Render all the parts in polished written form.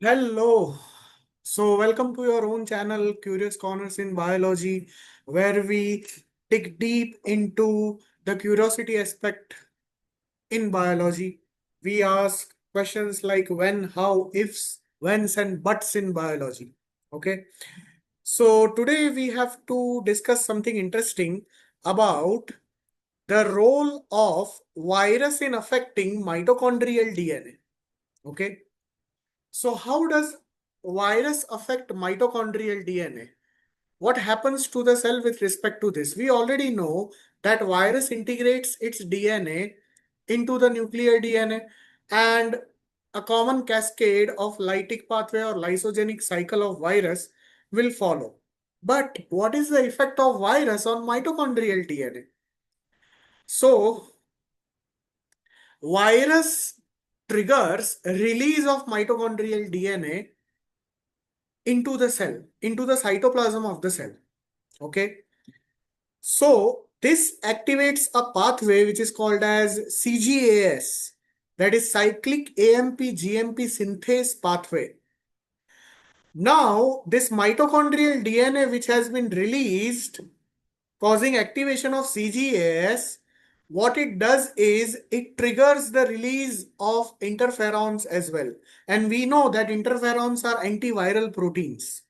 Hello. So, welcome to your own channel, Curious Corners in Biology, where we dig deep into the curiosity aspect in biology. We ask questions like when, how, ifs, whens, and buts in biology. Okay. So, today we have to discuss something interesting about the role of virus in affecting mitochondrial DNA. Okay. So how does virus affect mitochondrial DNA? What happens to the cell with respect to this? We already know that virus integrates its DNA into the nuclear DNA, and a common cascade of lytic pathway or lysogenic cycle of virus will follow. But what is the effect of virus on mitochondrial DNA? So virus triggers release of mitochondrial DNA into the cell, into the cytoplasm of the cell. Okay. So this activates a pathway which is called as CGAS, that is cyclic AMP GMP synthase pathway. Now, this mitochondrial DNA which has been released causing activation of CGAS, what it does is it triggers the release of interferons as well. And we know that interferons are antiviral proteins.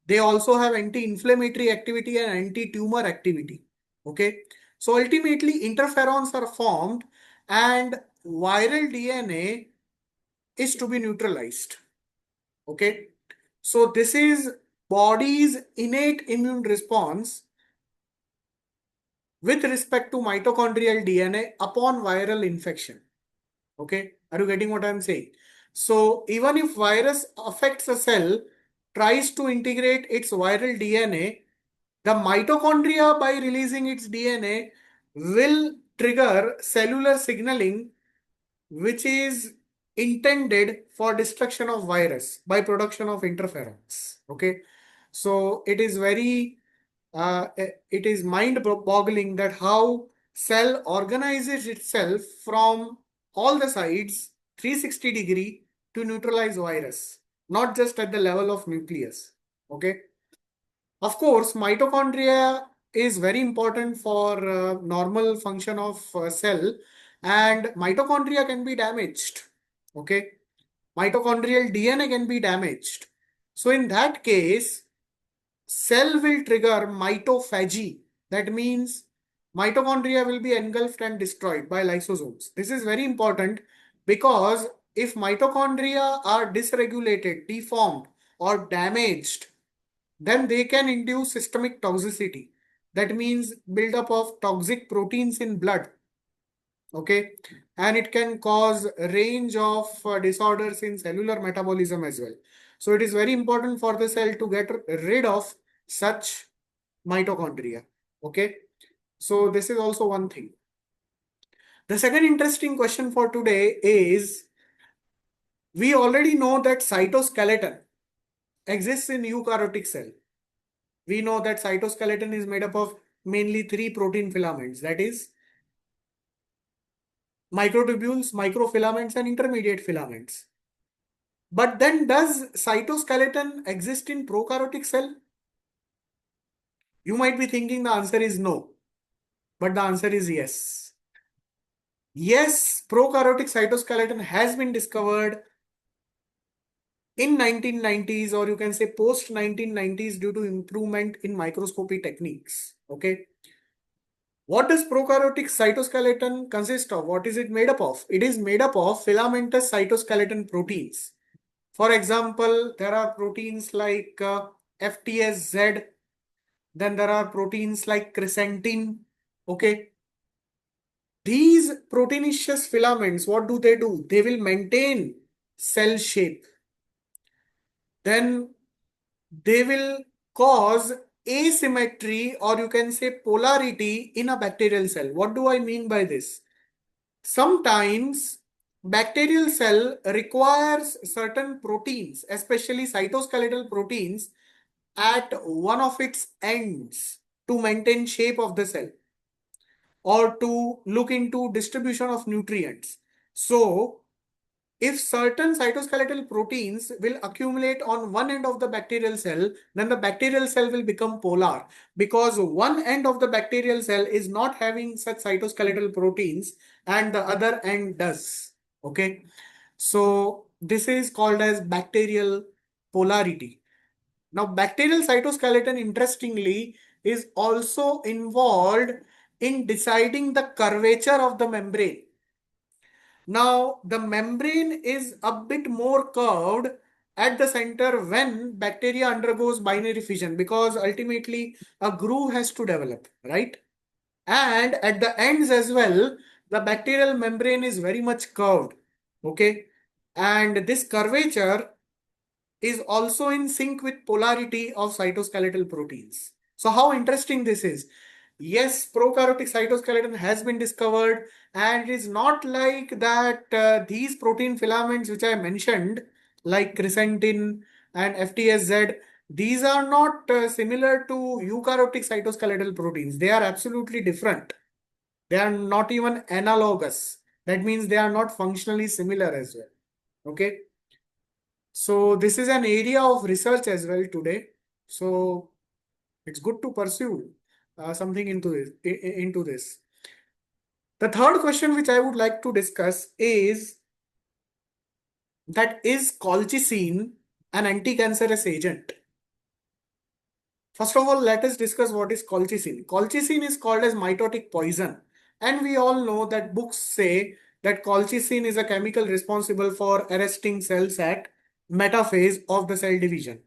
They also have anti-inflammatory activity and anti-tumor activity. Okay. So ultimately interferons are formed and viral DNA is to be neutralized. Okay. So this is body's innate immune response with respect to mitochondrial DNA upon viral infection. Okay. Are you getting what I'm saying? So even if virus affects a cell, tries to integrate its viral DNA, the mitochondria, by releasing its DNA, will trigger cellular signaling, which is intended for destruction of virus by production of interferons. Okay. So it is very, it is mind-boggling that how cell organizes itself from all the sides, 360-degree, to neutralize virus, not just at the level of nucleus. Okay. Of course, mitochondria is very important for normal function of cell, and mitochondria can be damaged. Okay. Mitochondrial DNA can be damaged. So in that case, cell will trigger mitophagy. That means mitochondria will be engulfed and destroyed by lysosomes. This is very important because if mitochondria are dysregulated, deformed, or damaged, then they can induce systemic toxicity. That means buildup of toxic proteins in blood. Okay. And it can cause a range of disorders in cellular metabolism as well. So it is very important for the cell to get rid of such mitochondria. Okay. So this is also one thing. The second interesting question for today is, we already know that cytoskeleton exists in eukaryotic cell. We know that cytoskeleton is made up of mainly three protein filaments, that is microtubules, microfilaments, and intermediate filaments. But then does cytoskeleton exist in prokaryotic cell? You might be thinking the answer is no, but the answer is yes. Yes, prokaryotic cytoskeleton has been discovered in 1990s, or you can say post 1990s, due to improvement in microscopy techniques. Okay. What does prokaryotic cytoskeleton consist of? What is it made up of? It is made up of filamentous cytoskeleton proteins. For example, there are proteins like FTSZ, then there are proteins like crescentin. Okay. These proteinaceous filaments, what do? They will maintain cell shape. Then they will cause asymmetry, or you can say polarity, in a bacterial cell. What do I mean by this? Sometimes bacterial cell requires certain proteins, especially cytoskeletal proteins, at one of its ends to maintain shape of the cell or to look into distribution of nutrients. So if certain cytoskeletal proteins will accumulate on one end of the bacterial cell, then the bacterial cell will become polar because one end of the bacterial cell is not having such cytoskeletal proteins and the other end does. Okay. So this is called as bacterial polarity. Now, bacterial cytoskeleton, interestingly, is also involved in deciding the curvature of the membrane. Now, the membrane is a bit more curved at the center when bacteria undergoes binary fission because ultimately a groove has to develop, right? And at the ends as well, the bacterial membrane is very much curved, okay? And this curvature is also in sync with polarity of cytoskeletal proteins. So how interesting this is. Yes, prokaryotic cytoskeleton has been discovered, and it is not like that these protein filaments which I mentioned, like crescentin and FTSZ, these are not similar to eukaryotic cytoskeletal proteins. They are absolutely different. They are not even analogous. That means they are not functionally similar as well. Okay. So this is an area of research as well today. So it's good to pursue something into this. The third question which I would like to discuss is that is colchicine an anti-cancerous agent? First of all, let us discuss what is colchicine. Colchicine is called as mitotic poison, and we all know that books say that colchicine is a chemical responsible for arresting cells at metaphase of the cell division.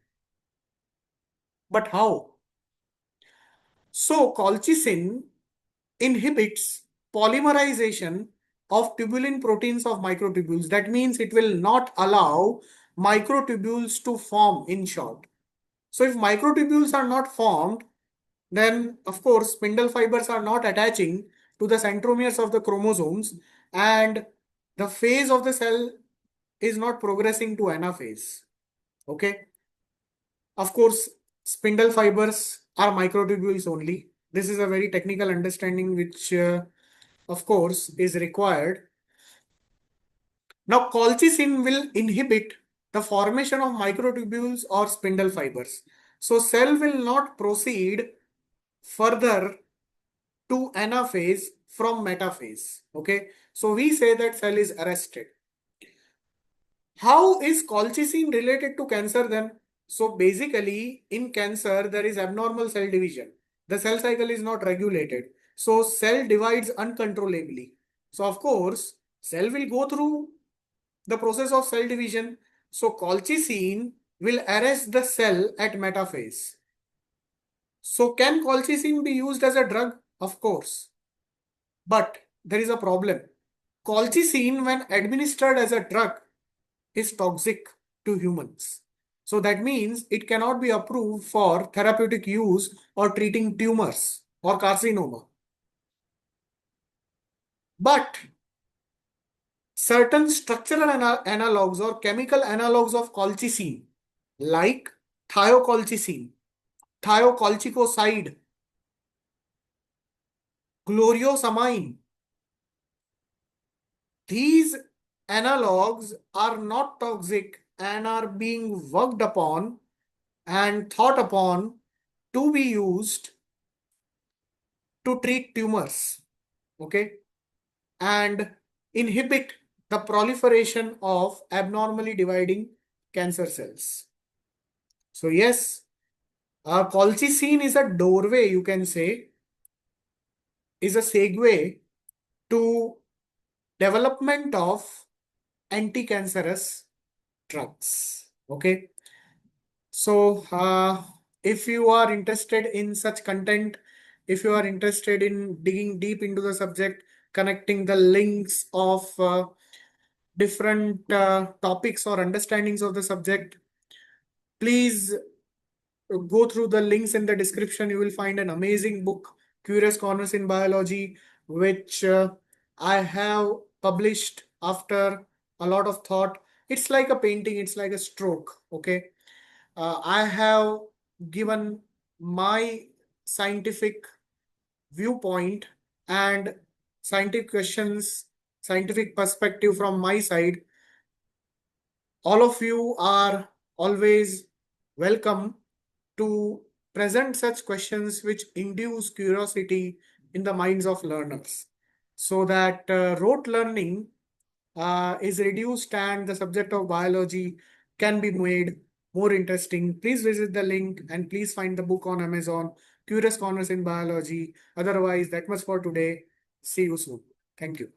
But how? So colchicine inhibits polymerization of tubulin proteins of microtubules. That means it will not allow microtubules to form, in short. So if microtubules are not formed, then of course spindle fibers are not attaching to the centromeres of the chromosomes, and the phase of the cell is not progressing to anaphase. Okay. Of course, spindle fibers are microtubules only. This is a very technical understanding which, of course, is required. Now, colchicine will inhibit the formation of microtubules or spindle fibers. So, cell will not proceed further to anaphase from metaphase. Okay. So, we say that cell is arrested. How is colchicine related to cancer then? So basically, in cancer, there is abnormal cell division. The cell cycle is not regulated. So cell divides uncontrollably. So of course, cell will go through the process of cell division. So colchicine will arrest the cell at metaphase. So can colchicine be used as a drug? Of course. But there is a problem. Colchicine, when administered as a drug, is toxic to humans. So that means it cannot be approved for therapeutic use or treating tumors or carcinoma. But certain structural analogs or chemical analogs of colchicine, like thiocolchicine, thiocolchicoside, gloriosamine, these analogs are not toxic and are being worked upon and thought upon to be used to treat tumors, okay, and inhibit the proliferation of abnormally dividing cancer cells. So yes, colchicine is a doorway, you can say, is a segue to development of anti-cancerous drugs. Okay. So if you are interested in such content, if you are interested in digging deep into the subject, connecting the links of different topics or understandings of the subject, please go through the links in the description. You will find an amazing book, Curious Corners in Biology, which I have published after a lot of thought. It's like a painting, it's like a stroke. Okay. I have given my scientific viewpoint and scientific questions, scientific perspective from my side all of you are always welcome to present such questions which induce curiosity in the minds of learners, so that rote learning is reduced and the subject of biology can be made more interesting. Please visit the link and please find the book on Amazon, Curious Corners in Biology. Otherwise, that much for today. See you soon. Thank you.